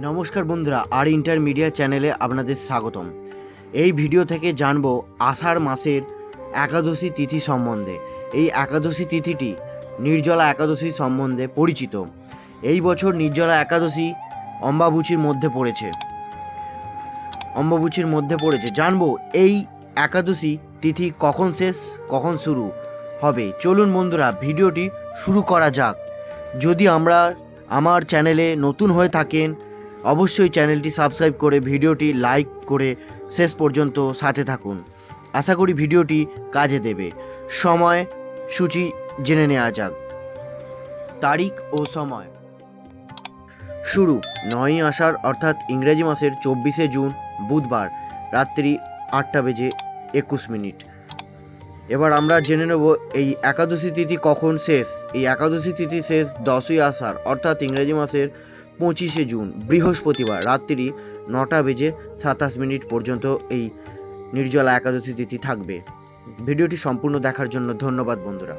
নমস্কার বন্ধুরা, আর ইন্টারমিডিয়া চ্যানেলে আপনাদের স্বাগতম। এই ভিডিও থেকে জানবো আষাঢ় মাসের একাদশী তিথি সম্বন্ধে। এই একাদশী তিথিটি নির্জলা একাদশী সম্বন্ধে পরিচিত। এই বছর নির্জলা একাদশী অম্বাবুচির মধ্যে পড়েছে। জানবো এই একাদশী তিথি কখন শেষ, কখন শুরু হবে। চলুন বন্ধুরা, ভিডিওটি শুরু করা যাক। যদি আমার চ্যানেলে নতুন হয়ে থাকেন, অবশ্যই চ্যানেলটি সাবস্ক্রাইব করে ভিডিওটি লাইক করে শেষ পর্যন্ত সাথে থাকুন। আশা করি ভিডিওটি কাজে দেবে। সময় সূচি জেনে নেওয়া যাক। তারিখ ও সময়। শুরু 9ই আষাঢ় অর্থাৎ ইংরেজি মাসের 24শে জুন বুধবার রাত্রি 8:21। এবার আমরা জেনে নেব এই একাদশী তিথি কখন শেষ। এই একাদশী তিথি শেষ 10ই আষাঢ় অর্থাৎ ইংরেজি মাসের 25শে জুন বৃহস্পতিবার রাত্রি 9:27 পর্যন্ত এই নির্জলা একাদশী তিথি থাকবে। ভিডিওটি সম্পূর্ণ দেখার জন্য ধন্যবাদ বন্ধুরা।